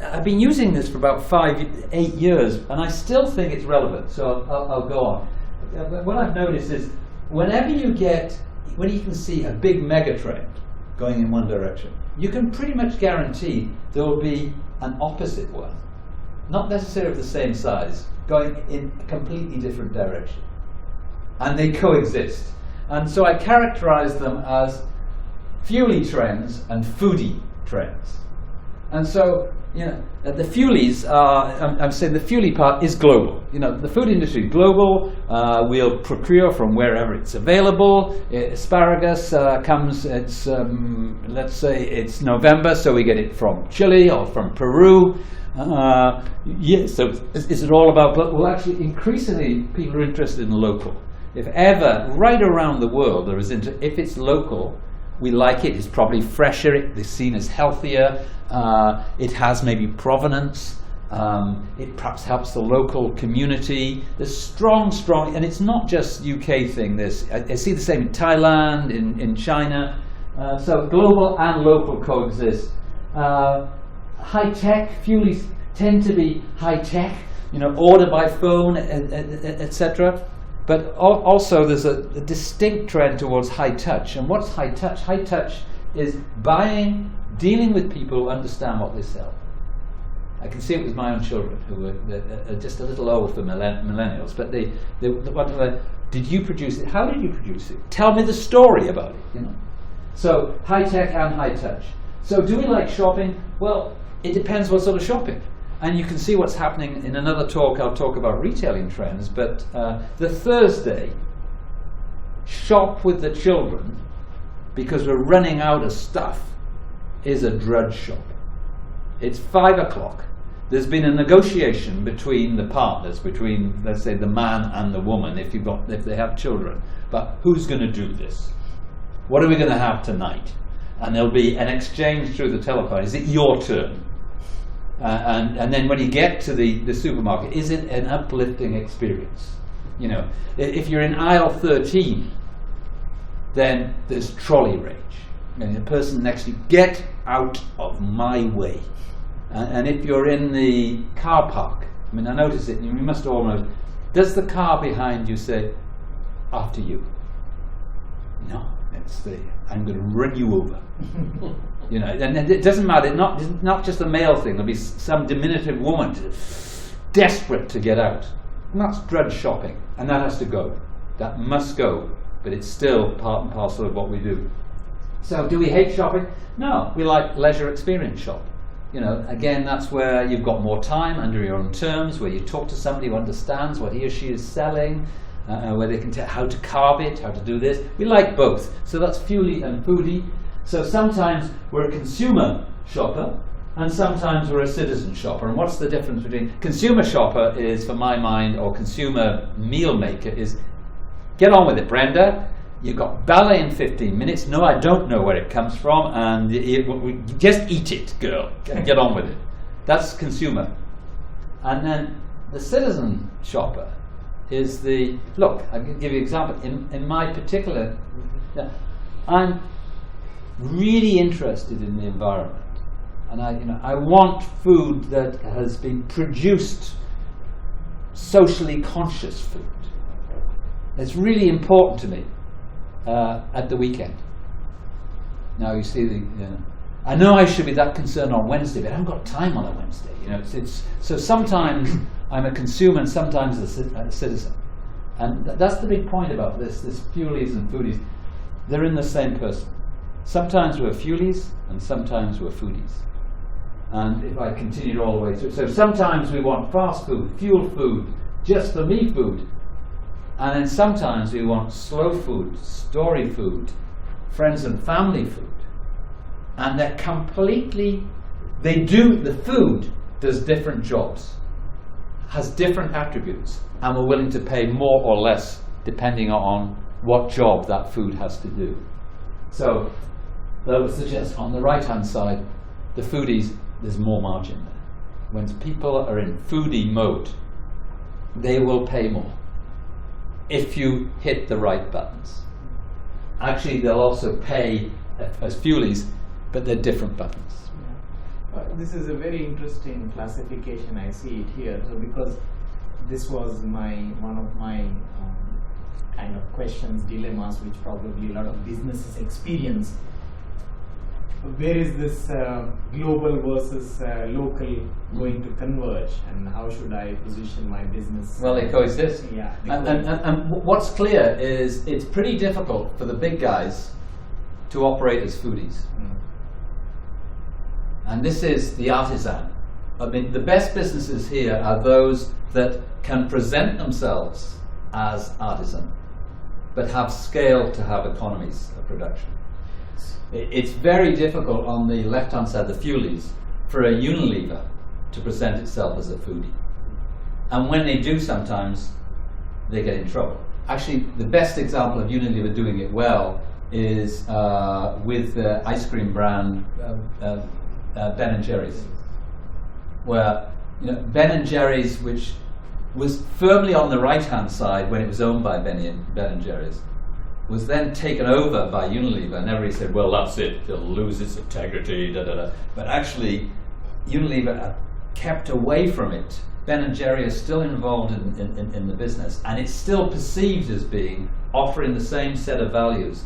I've been using this for about 8 years, and I still think it's relevant, so I'll go on. What I've noticed is, when you can see a big mega trend going in one direction, you can pretty much guarantee there will be an opposite one, not necessarily of the same size, going in a completely different direction. And they coexist. And so I characterize them as fuelie trends and foodie trends. And so, the fuelies are, I'm saying the fuelie part is global. The food industry is global. We'll procure from wherever it's available. Asparagus comes, let's say it's November, so we get it from Chile or from Peru. So is it all about, well, actually increasingly people are interested in local. If ever, right around the world, if it's local, we like it. It's probably fresher. It's seen as healthier. It has maybe provenance. It perhaps helps the local community. There's strong, and it's not just UK thing. I see the same in Thailand, in China. So global and local coexist. High-tech, fuelies tend to be high-tech, order by phone, etc. But also there's a distinct trend towards high-touch. And what's high-touch? High-touch is buying, dealing with people who understand what they sell. I can see it with my own children, who are just a little old for millennials. But did you produce it? How did you produce it? Tell me the story about it. So high-tech and high-touch. So do we like shopping? Well, it depends what sort of shopping. And you can see what's happening in another talk. I'll talk about retailing trends. But the Thursday, shop with the children, because we're running out of stuff, is a drudge shop. It's 5 o'clock. There's been a negotiation between the partners, between, let's say, the man and the woman, if they have children. But who's going to do this? What are we going to have tonight? And there'll be an exchange through the telephone. Is it your turn? And then when you get to the supermarket, is it an uplifting experience? If you're in aisle 13, then there's trolley rage. And the person next to you, get out of my way. And if you're in the car park, I notice it, and you must all know, does the car behind you say, after you? No, it's I'm going to run you over. And it doesn't matter, not just a male thing, there'll be some diminutive woman desperate to get out. And that's drudge shopping, and that has to go. That must go, but it's still part and parcel of what we do. So do we hate shopping? No, we like leisure experience shop. Again, that's where you've got more time under your own terms, where you talk to somebody who understands what he or she is selling, where they can tell how to carve it, how to do this. We like both. So that's fuelie and foodie. So sometimes we're a consumer shopper, and sometimes we're a citizen shopper. And what's the difference between consumer shopper is, for my mind, or consumer meal maker is, get on with it, Brenda. You've got ballet in 15 minutes. No, I don't know where it comes from, and just eat it, girl. Get on with it. That's consumer. And then the citizen shopper is look, I can give you an example. In my particular, I'm really interested in the environment, and I want food that has been produced, socially conscious food. It's really important to me at the weekend. Now you see I know I should be that concerned on Wednesday, but I haven't got time on a Wednesday. So sometimes I'm a consumer and sometimes a citizen, and that's the big point about this fuelies and foodies. They're in the same person. Sometimes we're fuelies and sometimes we're foodies. And if I continued all the way through, so sometimes we want fast food, fuel food, just for me food, and then sometimes we want slow food, story food, friends and family food. And they're the food does different jobs, has different attributes, and we're willing to pay more or less depending on what job that food has to do. So that would suggest on the right hand side, the foodies, there's more margin there. When people are in foodie mode, they will pay more if you hit the right buttons. Actually, they'll also pay as fuelies, but they're different buttons. this is a very interesting classification. I see it here. So because this was one of my kind of questions, dilemmas, which probably a lot of businesses experience. Where is this global versus local going to converge, and how should I position my business? Well, they coexist. Yeah. And what's clear is it's pretty difficult for the big guys to operate as foodies. And this is the artisan. I mean, the best businesses here are those that can present themselves as artisan, but have scale to have economies of production. It's very difficult on the left-hand side, the fuelies, for a Unilever to present itself as a foodie. And when they do, sometimes they get in trouble. Actually, the best example of Unilever doing it well is with the ice cream brand Ben & Jerry's, where Ben & Jerry's, which was firmly on the right-hand side when it was owned by Ben & Jerry's, was then taken over by Unilever, and everybody said, well, that's it, it'll lose its integrity, da da da. But actually, Unilever kept away from it. Ben & Jerry is still involved in the business, and it's still perceived as being offering the same set of values,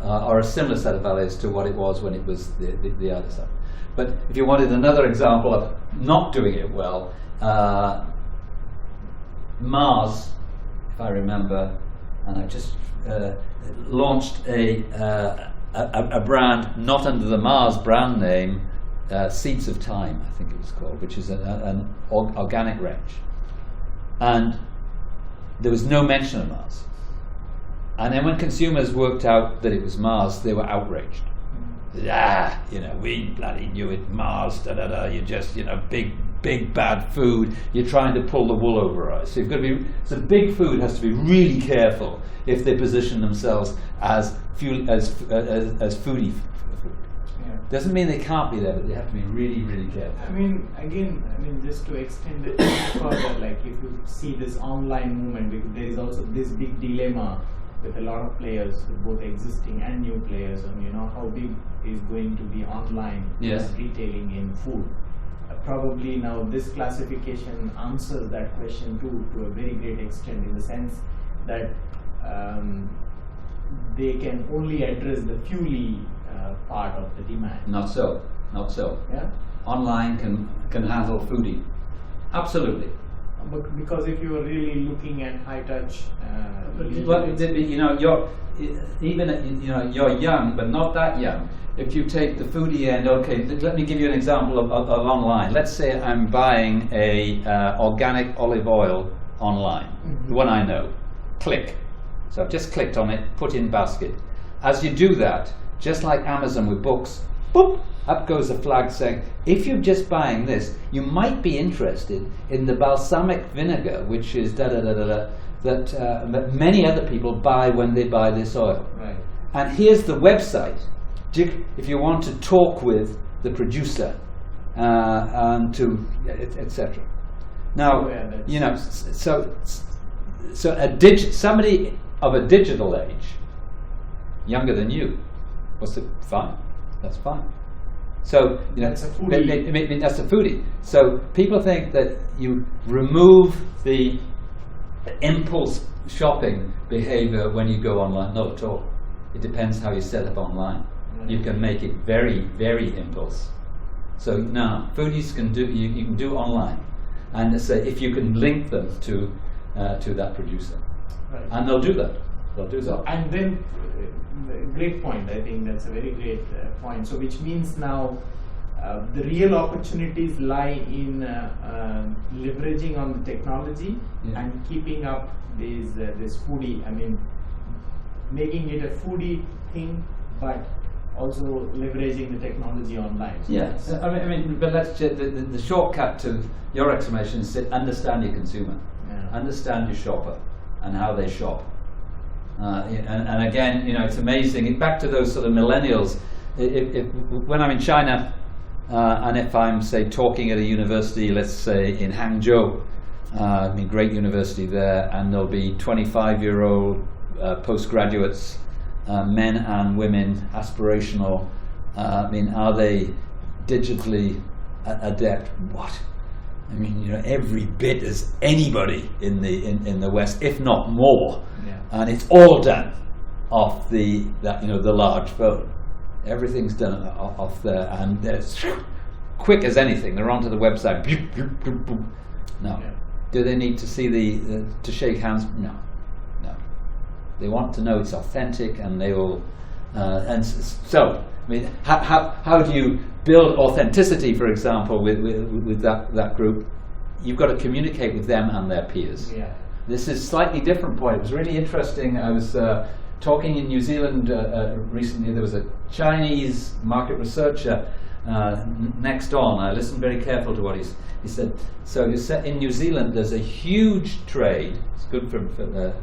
or a similar set of values to what it was when it was the other side. But if you wanted another example of not doing it well, Mars, if I remember, and I just launched a brand not under the Mars brand name, Seeds of Time, I think it was called, which is an organic range. And there was no mention of Mars. And then when consumers worked out that it was Mars, they were outraged. We bloody knew it, Mars, da da da, you just, big bad food, you're trying to pull the wool over our eyes. So you've got to be, so big food has to be really careful if they position themselves as foodie food. Yeah. Doesn't mean they can't be there, but they have to be really, really careful. Just to extend it further, like if you see this online movement, because there is also this big dilemma with a lot of players, both existing and new players, on how big is going to be online retailing in food. Probably now this classification answers that question too, to a very great extent, in the sense that they can only address the fuelie part of the demand. Not so. Yeah. Online can handle foodie. Absolutely. But because if you are really looking at high touch, you're young, but not that young. If you take the foodie end, okay, let me give you an example of online. Let's say I'm buying a organic olive oil online, the one I know. Click. So I've just clicked on it, put in basket. As you do that, just like Amazon with books, boop, up goes a flag saying, if you're just buying this, you might be interested in the balsamic vinegar, which is that many other people buy when they buy this oil. Right. And here's the website, if you want to talk with the producer, and to etc. Now, somebody of a digital age, younger than you, fine. That's fine. So that's a foodie. That's a foodie. So people think that you remove the impulse shopping behavior when you go online. Not at all. It depends how you set up online. You can make it very, very impulse. So now foodies can do. You can do online, and say if you can link them to that producer, right. And they'll do that. And then, great point. I think that's a very great point. So, which means now the real opportunities lie in leveraging on the technology and keeping up this foodie. I mean, making it a foodie thing, but also leveraging the technology online. So yes, but let's the shortcut to your explanation is to understand your consumer, understand your shopper, and how they shop. And again, it's amazing. Back to those sort of millennials. When I'm in China, and if I'm, say, talking at a university, let's say in Hangzhou, great university there, and there'll be 25-year-old postgraduates, men and women, aspirational. Are they digitally adept. What? I mean, you know, every bit as anybody in the West, if not more, and it's all done off the large phone. Everything's done off there, and it's quick as anything. They're onto the website. No. Do they need to see to shake hands? No. They want to know it's authentic, and they will. So, I mean, how do you build authenticity, for example, with that group? You've got to communicate with them and their peers. Yeah. This is a slightly different point. It was really interesting. I was talking in New Zealand recently. There was a Chinese market researcher next on. I listened very careful to what he said. So you said in New Zealand there's a huge trade. It's good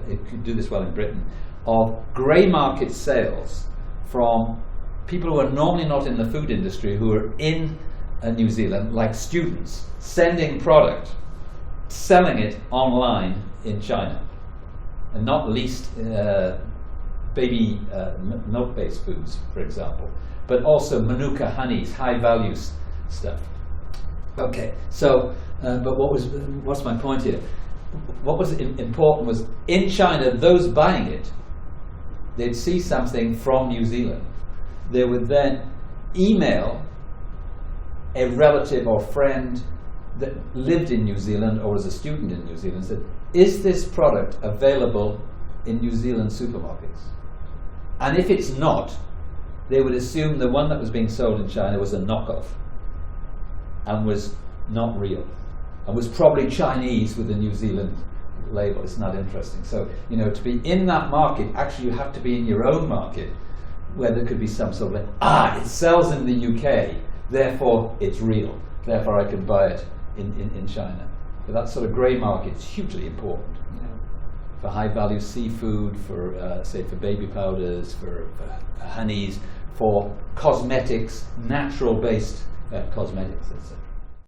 it could do this well in Britain, of grey market sales from people who are normally not in the food industry, who are in New Zealand, like students, sending product, selling it online in China, and not least baby milk-based foods, for example, but also Manuka honeys, high-value stuff. Okay, so but what's my point here? What was important was, in China, those buying it, they'd see something from New Zealand. They would then email a relative or friend that lived in New Zealand or was a student in New Zealand and said, is this product available in New Zealand supermarkets? And if it's not, they would assume the one that was being sold in China was a knockoff and was not real, and was probably Chinese with a New Zealand label. It's not interesting. So, you know, to be in that market, actually you have to be in your own market, where there could be some sort of it sells in the UK, therefore it's real, therefore I can buy it in China. But that sort of grey market is hugely important. For high-value seafood, for say for baby powders, for honeys, for cosmetics, natural-based cosmetics, etc.